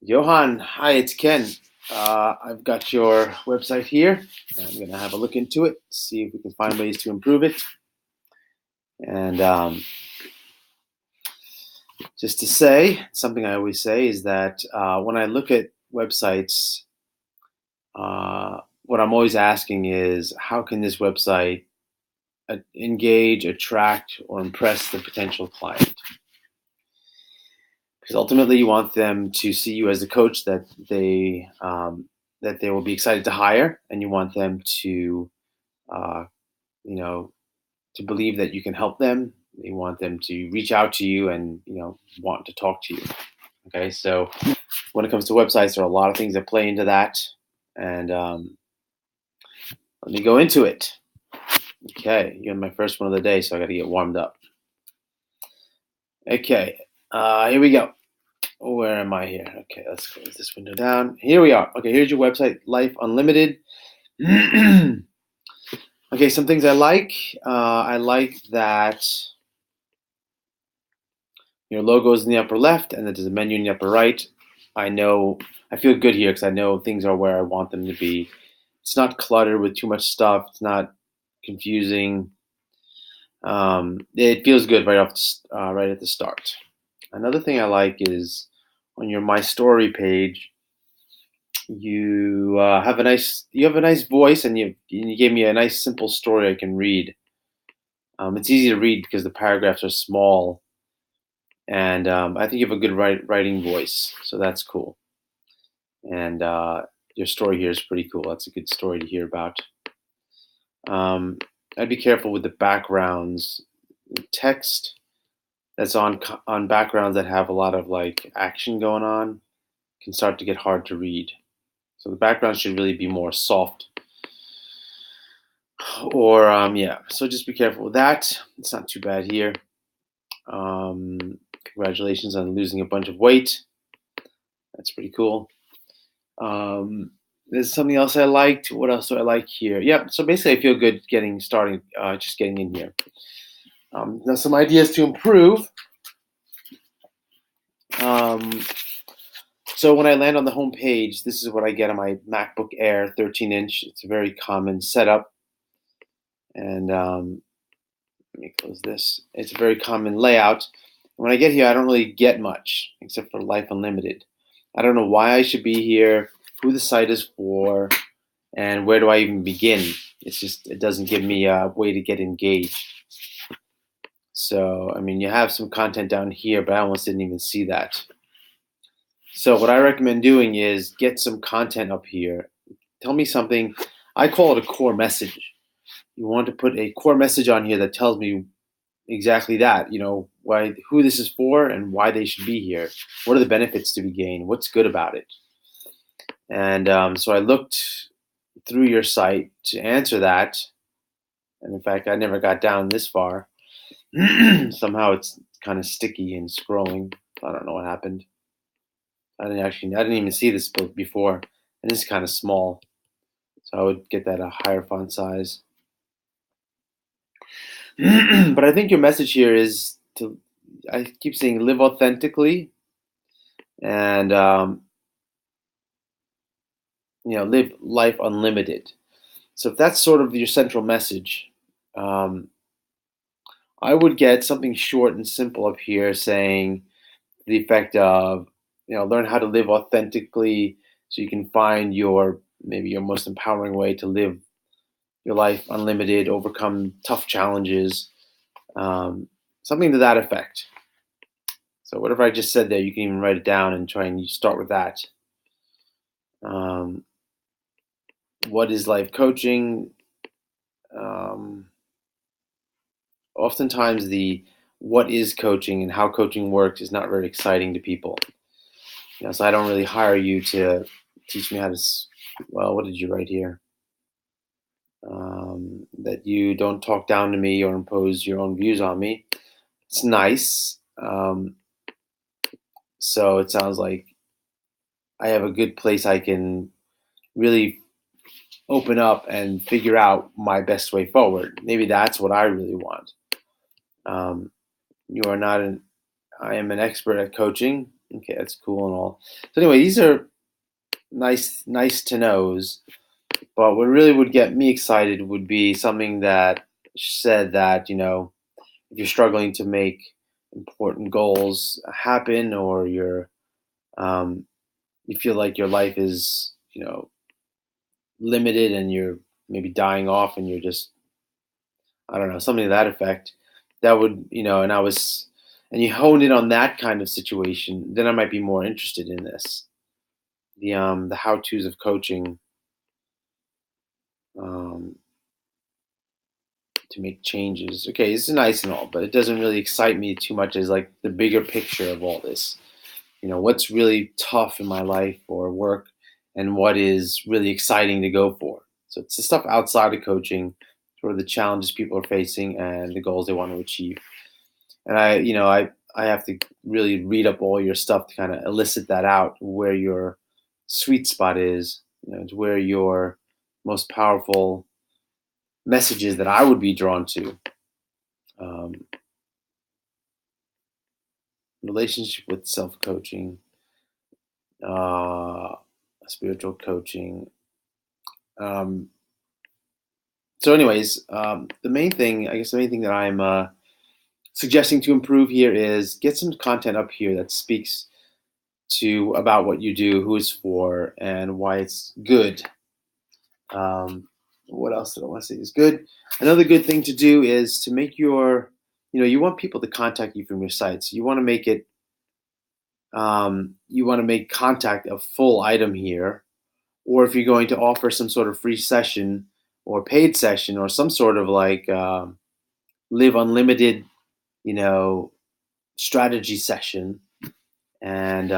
Johan, hi, it's Ken. I've got your website here. I'm going to have a look into it, see if we can find ways to improve it. And just to say, something I always say is that when I look at websites, what I'm always asking is how can this website engage, attract, or impress the potential client? Because ultimately, you want them to see you as the coach that they will be excited to hire, and you want them to uh, you know to believe that you can help them. You want them to reach out to you and want to talk to you. Okay, so when it comes to websites, there are a lot of things that play into that, and let me go into it. Okay, you're my first one of the day, so I got to get warmed up. Okay, here we go. Where am I here? Okay, let's close this window down. Here we are. Okay, here's your website, Life Unlimited. Okay, some things I like. I like that your logo is in the upper left and that there's a menu in the upper right. I feel good here because I know things are where I want them to be. It's not cluttered with too much stuff. It's not confusing. It feels good right at the start. Another thing I like is on your My Story page, you have a nice voice, and you gave me a nice simple story I can read. It's easy to read because the paragraphs are small, and I think you have a good writing voice, so that's cool. And your story here is pretty cool. That's a good story to hear about. I'd be careful with the backgrounds. Text that's on backgrounds that have a lot of like action going on can start to get hard to read. So the background should really be more soft. Or yeah, so just be careful with that. It's not too bad here. Congratulations on losing a bunch of weight. That's pretty cool. There's something else I liked. What else do I like here? Yep. So basically, I feel good starting, just getting in here. Now, some ideas to improve. So when I land on the home page, this is what I get on my MacBook Air 13-inch. It's a very common setup. And let me close this. It's a very common layout. When I get here, I don't really get much except for Life Unlimited. I don't know why I should be here, who the site is for, and where do I even begin. It doesn't give me a way to get engaged. So, I mean, you have some content down here, but I almost didn't even see that. So what I recommend doing is get some content up here. Tell me something. I call it a core message. You want to put a core message on here that tells me exactly that, who this is for and why they should be here. What are the benefits to be gained? What's good about it? And so I looked through your site to answer that. And in fact, I never got down this far. Somehow it's kind of sticky and scrolling. I don't know what happened. I didn't even see this book before. And it's kind of small. So I would get that a higher font size. But I think your message here is I keep saying live authentically and, live life unlimited. So if that's sort of your central message, I would get something short and simple up here saying the effect of, learn how to live authentically so you can find maybe your most empowering way to live your life unlimited, overcome tough challenges, something to that effect. So whatever I just said there, you can even write it down and try and start with that. What is life coaching? Oftentimes the what is coaching and how coaching works is not very exciting to people. So I don't really hire you to teach me how to, well, what did you write here? That you don't talk down to me or impose your own views on me. It's nice. So it sounds like I have a good place I can really open up and figure out my best way forward. Maybe that's what I really want. You are not I am an expert at coaching. Okay, that's cool and all. So anyway, these are nice to knows. But what really would get me excited would be something that said that, if you're struggling to make important goals happen, or um, you feel like your life is, limited, and you're maybe dying off, and you're just, I don't know, something to that effect, that would, and you honed in on that kind of situation, then I might be more interested in this. The how tos of coaching, um, to make changes. Okay, it's nice and all, but it doesn't really excite me too much as like the bigger picture of all this. What's really tough in my life or work, and what is really exciting to go for. So it's the stuff outside of coaching, sort of the challenges people are facing and the goals they want to achieve. And I have to really read up all your stuff to kind of elicit that out, where your sweet spot is, to where your most powerful messages that I would be drawn to. Um, Relationship with self coaching, uh, spiritual coaching. Um, the main thing, I guess, the main thing that I'm suggesting to improve here is get some content up here that speaks to about what you do, who it's for, and why it's good. Um, what else did I want to say is good? Another good thing to do is to make you want people to contact you from your sites. You want to make it, you want to make contact a full item here, or if you're going to offer some sort of free session or paid session or some sort of like live unlimited, you know, strategy session, and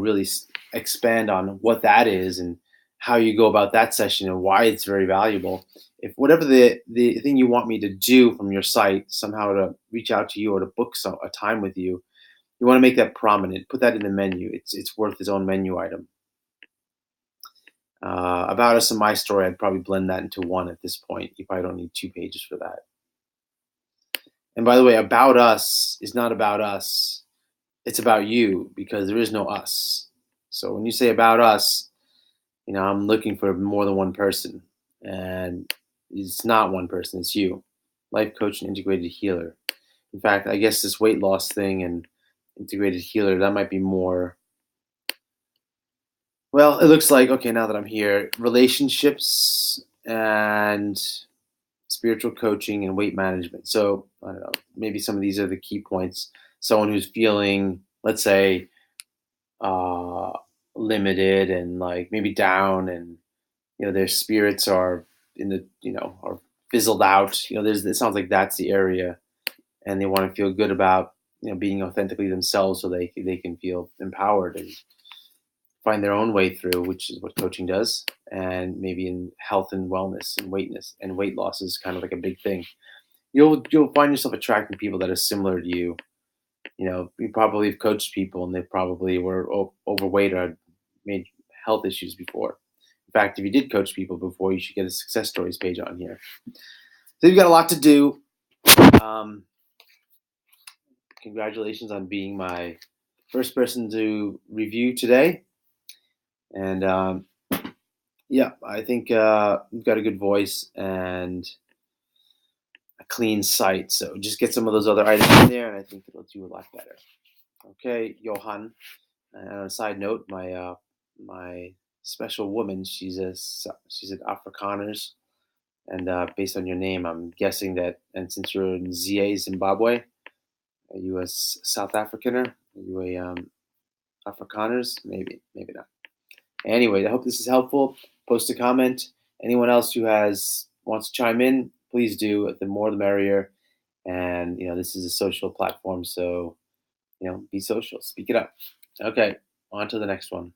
really expand on what that is and how you go about that session and why it's very valuable. If whatever the thing you want me to do from your site, somehow to reach out to you or to book a time with you, you want to make that prominent. Put that in the menu. It's worth its own menu item. About us and my story, I'd probably blend that into one at this point. You probably don't need 2 pages for that. And by the way, about us is not about us. It's about you, because there is no us. So when you say about us, I'm looking for more than one person. And it's not one person, it's you. Life coach and integrated healer. In fact, I guess this weight loss thing and integrated healer, that might be more. Well, it looks like, okay, now that I'm here, relationships and spiritual coaching and weight management. So I don't know, maybe some of these are the key points. Someone who's feeling, let's say, uh, limited and like maybe down, and their spirits are in the are fizzled out. It sounds like that's the area, and they want to feel good about being authentically themselves, so they can feel empowered and find their own way through, which is what coaching does. And maybe in health and wellness and weight loss is kind of like a big thing. You'll find yourself attracting people that are similar to you. You probably have coached people and they probably were overweight or had made health issues before. In fact, if you did coach people before, you should get a success stories page on here. So you've got a lot to do. Um, Congratulations on being my first person to review today. And yeah, I think you've got a good voice and a clean site. So just get some of those other items in there, and I think it'll do a lot better. Okay, Johan. And on a side note, my special woman, she's at Afrikaners, and based on your name, I'm guessing that. And since you're in ZA, Zimbabwe, are you a South Africaner? Are you a Afrikaners? Maybe not. Anyway, I hope this is helpful. Post a comment. Anyone else who wants to chime in, please do. The more, the merrier. And this is a social platform, so be social. Speak it up. Okay, on to the next one.